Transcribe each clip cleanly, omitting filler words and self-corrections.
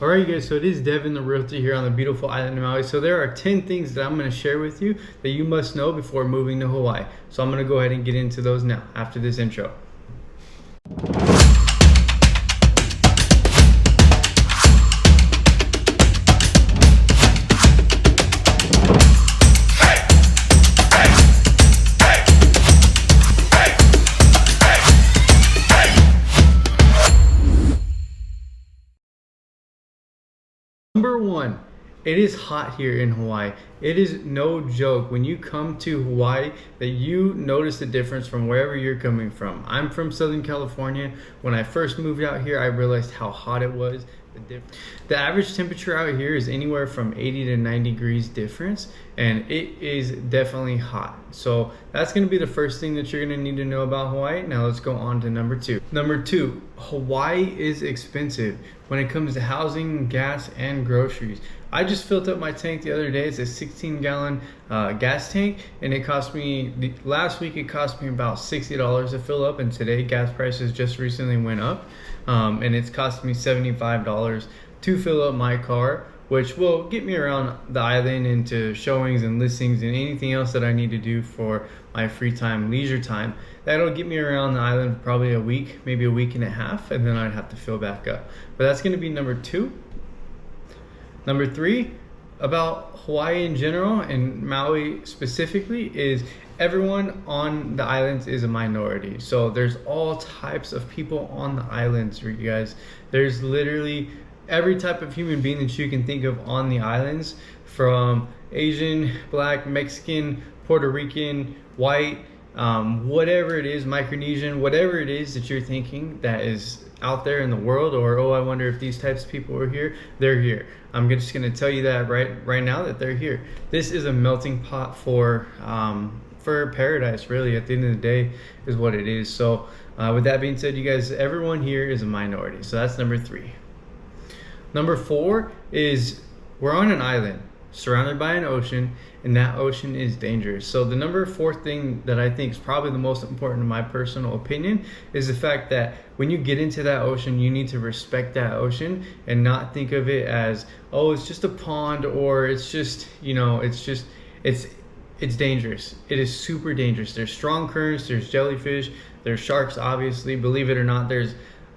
Alright guys, so it is Devin the Realty here on the beautiful island of Maui. So there are 10 things that I'm going to share with you that you must know before moving to Hawaii. So I'm going to go ahead and get into those now after this intro. Number one, it is hot here in Hawaii. It is no joke when you come to Hawaii that you notice the difference from wherever you're coming from. I'm from Southern California. When I first moved out here, I realized how hot it was. The average temperature out here is anywhere from 80 to 90 degrees difference, and it is definitely hot. So that's going to be the first thing that you're going to need to know about Hawaii. Now let's go on to number two. Number two, Hawaii is expensive when it comes to housing, gas, and groceries. I just filled up my tank the other day. It's a 16-gallon gas tank, and it cost me, last week it cost me about $60 to fill up, and today gas prices just recently went up, and it's cost me $75 to fill up my car, which will get me around the island and to showings and listings and anything else that I need to do for my free time, leisure time. That'll get me around the island for probably a week, maybe a week and a half, and then I'd have to fill back up. But that's going to be number two. Number three, about Hawaii in general and Maui specifically, is everyone on the islands is a minority. So there's all types of people on the islands, you guys. There's literally every type of human being that you can think of on the islands, from Asian, Black, Mexican, Puerto Rican, white, whatever it is, Micronesian, whatever it is that you're thinking that is out there in the world, or oh, I wonder if these types of people are here, they're here. I'm just going to tell you that right now that they're here. This is a melting pot for paradise, really. At the end of the day is what it is. So with that being said, you guys, everyone here is a minority. So that's number three. Number four is we're on an island surrounded by an ocean, and that ocean is dangerous. So the number four thing that I think is probably the most important in my personal opinion is the fact that when you get into that ocean, you need to respect that ocean and not think of it as, oh, it's just a pond, or it's just, you know, it's dangerous. It is super dangerous. There's strong currents, there's jellyfish, there's sharks, obviously. Believe it or not, there's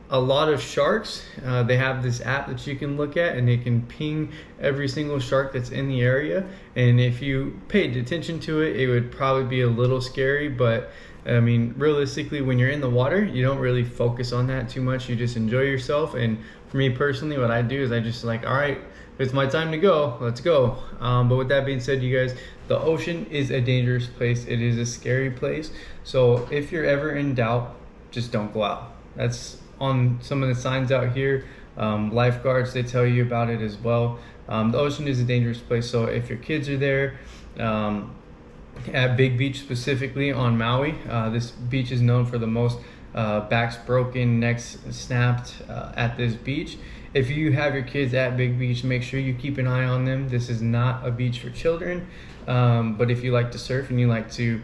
a lot of sharks. They have this app that you can look at, and they can ping every single shark that's in the area. And if you paid attention to it, it would probably be a little scary. But I mean, realistically, when you're in the water, you don't really focus on that too much. You just enjoy yourself. And for me personally, what I do is I just like, all right, it's my time to go, let's go. But with that being said, you guys, the ocean is a dangerous place. It is a scary place. So if you're ever in doubt, just don't go out. That's on some of the signs out here. Lifeguards, they tell you about it as well. The ocean is a dangerous place. So if your kids are there, at Big Beach specifically on Maui, this beach is known for the most backs broken, necks snapped at this beach. If you have your kids at Big Beach, make sure you keep an eye on them. This is not a beach for children, but if you like to surf and you like to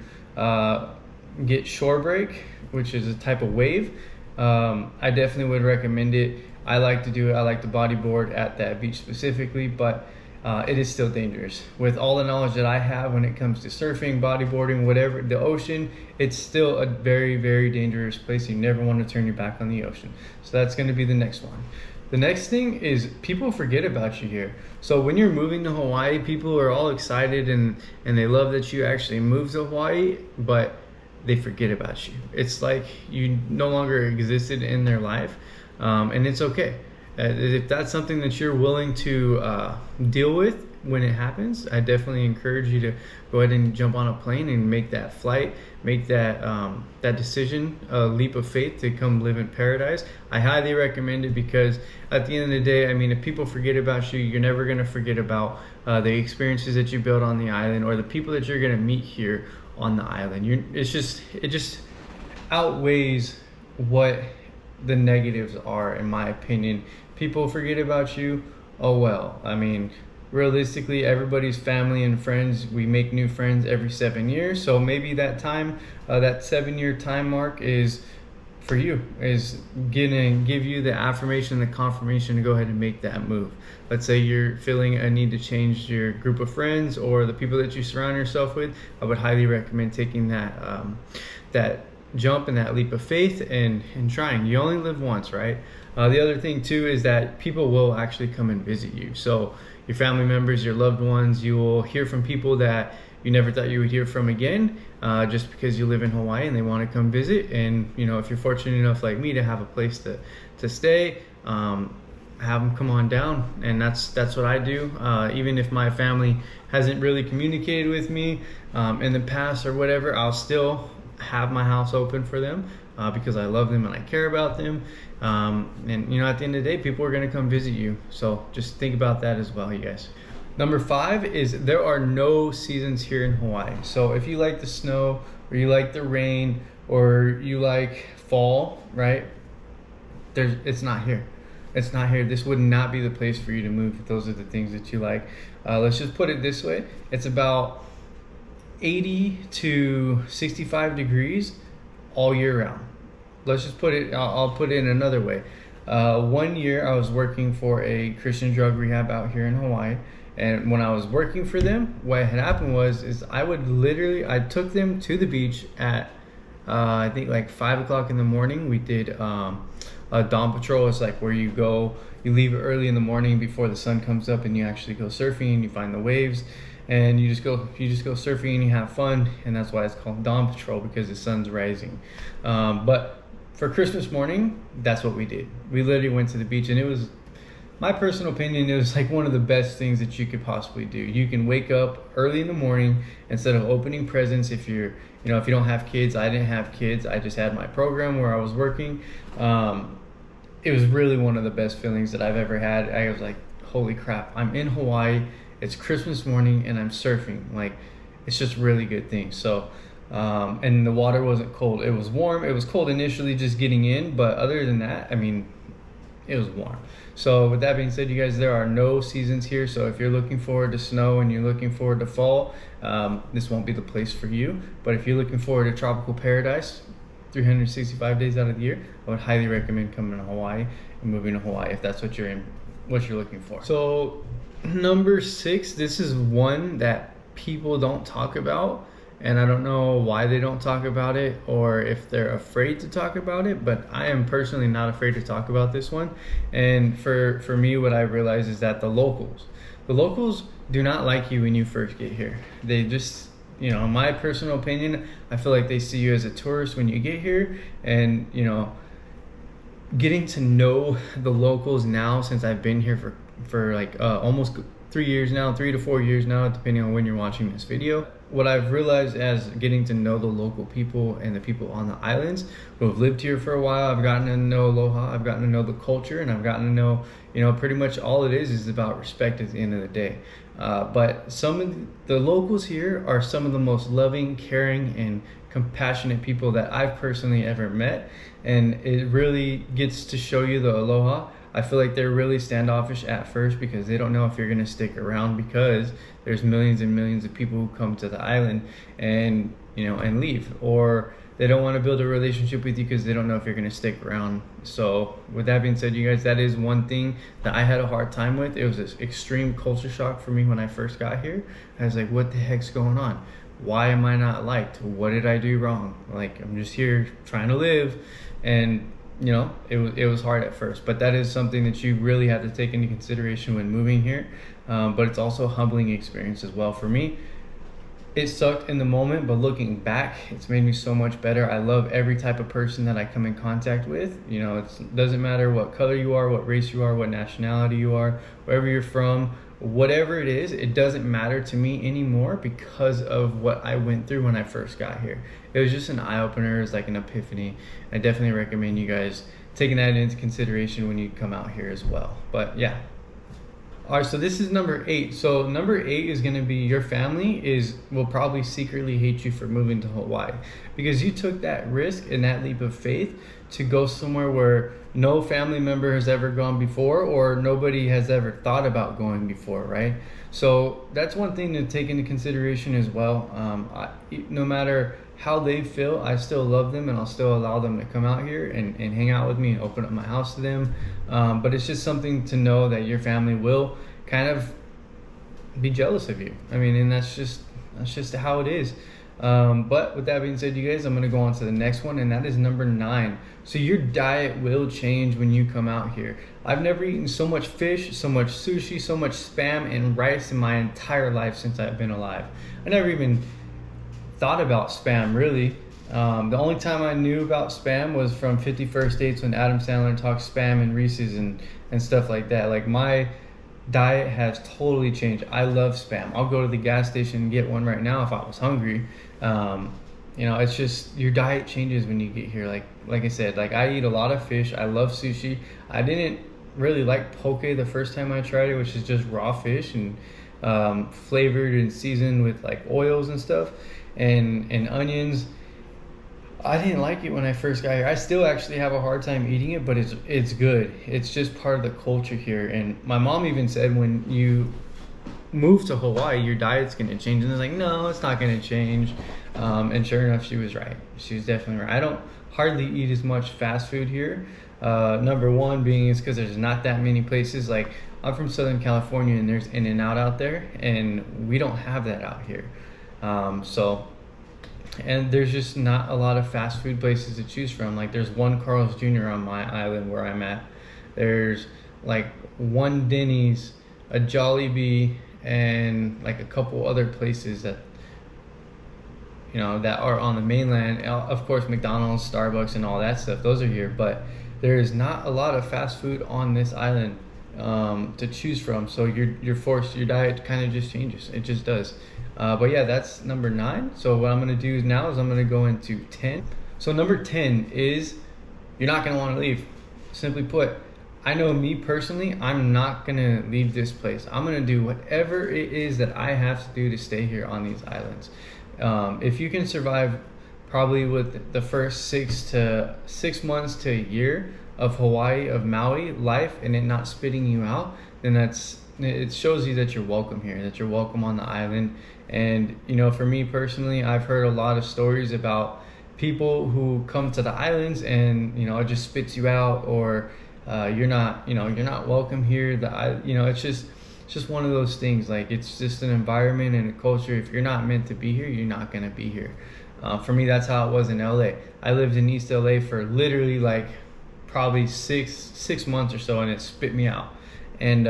get shore break, which is a type of wave, I definitely would recommend it. I like to do it. I like to bodyboard at that beach specifically, but it is still dangerous. With all the knowledge that I have when it comes to surfing, bodyboarding, whatever, the ocean, it's still a very, very dangerous place. You never want to turn your back on the ocean. So that's going to be the next one. The next thing is people forget about you here. So when you're moving to Hawaii, people are all excited and they love that you actually moved to Hawaii, but they forget about you. It's like you no longer existed in their life, and it's okay. If that's something that you're willing to deal with when it happens, I definitely encourage you to go ahead and jump on a plane and make that flight, make that that decision, a leap of faith to come live in paradise. I highly recommend it, because at the end of the day, I mean, if people forget about you, you're never going to forget about the experiences that you built on the island, or the people that you're going to meet here on the island. It just outweighs what the negatives are, in my opinion. People forget about you, oh well. I mean, realistically, everybody's family and friends. We make new friends every 7 years, so maybe that time, that 7-year time mark is for you, is gonna give you the affirmation, the confirmation to go ahead and make that move. Let's say you're feeling a need to change your group of friends or the people that you surround yourself with. I would highly recommend taking that jump and that leap of faith and trying. You only live once, right? The other thing too is that people will actually come and visit you. So your family members, your loved ones, you will hear from people that you never thought you would hear from again, just because you live in Hawaii and they want to come visit. And if you're fortunate enough like me to have a place to stay, have them come on down. And that's what I do. Even if my family hasn't really communicated with me in the past or whatever, I'll still have my house open for them because I love them and I care about them. And at the end of the day, people are going to come visit you. So just think about that as well, you guys. Number 5 is there are no seasons here in Hawaii. So if you like the snow or you like the rain or you like fall, right? It's not here. It's not here. This would not be the place for you to move if those are the things that you like. Let's just put it this way. It's about 80 to 65 degrees all year round. Let's just put it, I'll put it in another way. 1 year I was working for a Christian drug rehab out here in Hawaii. And when I was working for them, what had happened is I took them to the beach at, I think like 5 o'clock in the morning. We did a dawn patrol. It's like where you leave early in the morning before the sun comes up and you actually go surfing and you find the waves. And you just go surfing and you have fun, and that's why it's called Dawn Patrol, because the sun's rising. But for Christmas morning, that's what we did. We literally went to the beach, and it was, my personal opinion, it was like one of the best things that you could possibly do. You can wake up early in the morning instead of opening presents. If if you don't have kids, I didn't have kids. I just had my program where I was working. It was really one of the best feelings that I've ever had. I was like, holy crap, I'm in Hawaii. It's Christmas morning and I'm surfing. Like, it's just really good thing. So, and the water wasn't cold. It was warm. It was cold initially just getting in, but other than that, I mean, it was warm. So with that being said, you guys, there are no seasons here. So if you're looking forward to snow and you're looking forward to fall, this won't be the place for you. But if you're looking forward to tropical paradise, 365 days out of the year, I would highly recommend coming to Hawaii and moving to Hawaii if that's what you're looking for. So number 6, this is one that people don't talk about, and I don't know why they don't talk about it or if they're afraid to talk about it, but I am personally not afraid to talk about this one. And for me, what I realized is that the locals do not like you when you first get here. They just, in my personal opinion, I feel like they see you as a tourist when you get here. And getting to know the locals now, since I've been here for like almost 3 years now, 3 to 4 years now, depending on when you're watching this video. What I've realized as getting to know the local people and the people on the islands who have lived here for a while, I've gotten to know aloha, I've gotten to know the culture, and I've gotten to know, pretty much all it is about respect at the end of the day. But some of the locals here are some of the most loving, caring, and compassionate people that I've personally ever met, and it really gets to show you the aloha. I feel like they're really standoffish at first because they don't know if you're going to stick around, because there's millions and millions of people who come to the island and and leave, or they don't want to build a relationship with you because they don't know if you're going to stick around. So with that being said, you guys, that is one thing that I had a hard time with. It was this extreme culture shock for me when I first got here. I was like, what the heck's going on? Why am I not liked? What did I do wrong? Like, I'm just here trying to live. And it was hard at first, but that is something that you really have to take into consideration when moving here. But it's also a humbling experience as well. For me, it sucked in the moment, but looking back, it's made me so much better. I love every type of person that I come in contact with. It doesn't matter what color you are, what race you are, what nationality you are, wherever you're from, whatever it is, it doesn't matter to me anymore because of what I went through when I first got here. It was just an eye-opener. It was like an epiphany. I definitely recommend you guys taking that into consideration when you come out here as well. But yeah. All right, so this is number 8. So number 8 is going to be your family will probably secretly hate you for moving to Hawaii, because you took that risk and that leap of faith to go somewhere where no family member has ever gone before, or nobody has ever thought about going before, right? So that's one thing to take into consideration as well. No matter how they feel, I still love them, and I'll still allow them to come out here and hang out with me and open up my house to them. But it's just something to know that your family will kind of be jealous of you. I mean, and that's just how it is. But with that being said, you guys, I'm going to go on to the next one, and that is number 9. So your diet will change when you come out here. I've never eaten so much fish, so much sushi, so much Spam and rice in my entire life since I've been alive. I never even thought about Spam, really. The only time I knew about Spam was from 50 First Dates, when Adam Sandler talks Spam and Reese's and stuff like that. Like, my diet has totally changed. I love Spam. I'll go to the gas station and get one right now if I was hungry. You know, it's just, your diet changes when you get here. Like I said, like, I eat a lot of fish. I love sushi. I didn't really like poke the first time I tried it, which is just raw fish and flavored and seasoned with like oils and stuff and onions. I didn't like it when I first got here. I still actually have a hard time eating it, but it's good. It's just part of the culture here. And my mom even said, when you move to Hawaii, your diet's gonna change. And I was like, no, it's not gonna change. And sure enough, she was right. She was definitely right. I don't hardly eat as much fast food here. Number one being is because there's not that many places. Like, I'm from Southern California, and there's In-N-Out out there, and we don't have that out here. And there's just not a lot of fast food places to choose from. Like, there's one Carl's Jr. on my island where I'm at. There's like one Denny's, a Jollibee, and like a couple other places that, you know, that are on the mainland. Of course, McDonald's, Starbucks, and all that stuff, those are here. But there is not a lot of fast food on this island to choose from. So you're forced, your diet kind of just changes. It just does. But yeah, that's number 9. So what I'm going to do now is I'm going to go into 10. So number 10 is, you're not going to want to leave. Simply put, I know me personally, I'm not going to leave this place. I'm going to do whatever it is that I have to do to stay here on these islands. If you can survive probably with the first 6 months to a year of Hawaii, of Maui life, and it not spitting you out, then it shows you that you're welcome here, that you're welcome on the island. And, you know, for me personally, I've heard a lot of stories about people who come to the islands and, you know, it just spits you out, or you're not welcome here. It's just one of those things. Like, it's just an environment and a culture. If you're not meant to be here, you're not going to be here. For me, that's how it was in LA. I lived in East LA for literally like probably six months or so, and it spit me out. And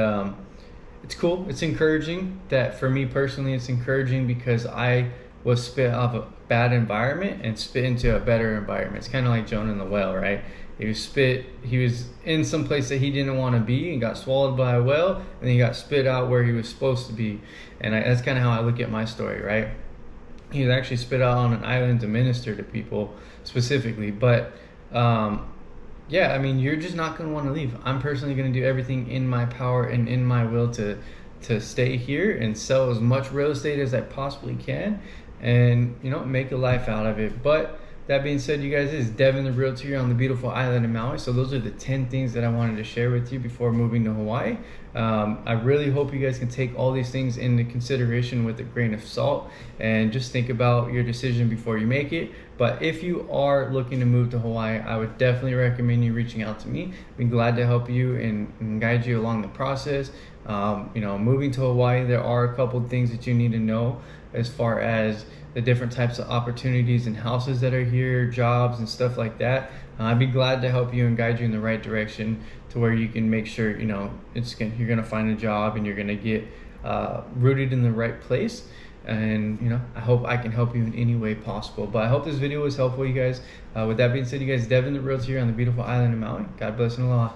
it's cool. It's encouraging. That for me personally, it's encouraging because I was spit off a bad environment and spit into a better environment. It's kind of like Jonah in the whale, right? He was in some place that he didn't want to be and got swallowed by a whale, and then he got spit out where he was supposed to be. And that's kind of how I look at my story, right? He was actually spit out on an island to minister to people specifically. But yeah, I mean, you're just not going to want to leave. I'm personally going to do everything in my power and in my will to stay here and sell as much real estate as I possibly can, and, you know, make a life out of it. But that being said, you guys, this is Devin, the Realty, here on the beautiful island of Maui. So those are the 10 things that I wanted to share with you before moving to Hawaii. I really hope you guys can take all these things into consideration with a grain of salt, and just think about your decision before you make it. But if you are looking to move to Hawaii, I would definitely recommend you reaching out to me. I'd be glad to help you and guide you along the process. Moving to Hawaii, there are a couple of things that you need to know as far as the different types of opportunities and houses that are here, jobs and stuff like that. I'd be glad to help you and guide you in the right direction to where you can make sure, you know, you're going to find a job and you're going to get rooted in the right place. And, you know, I hope I can help you in any way possible. But I hope this video was helpful, you guys. With that being said, you guys, Devin, the Realty, here on the beautiful island of Maui. God bless and aloha.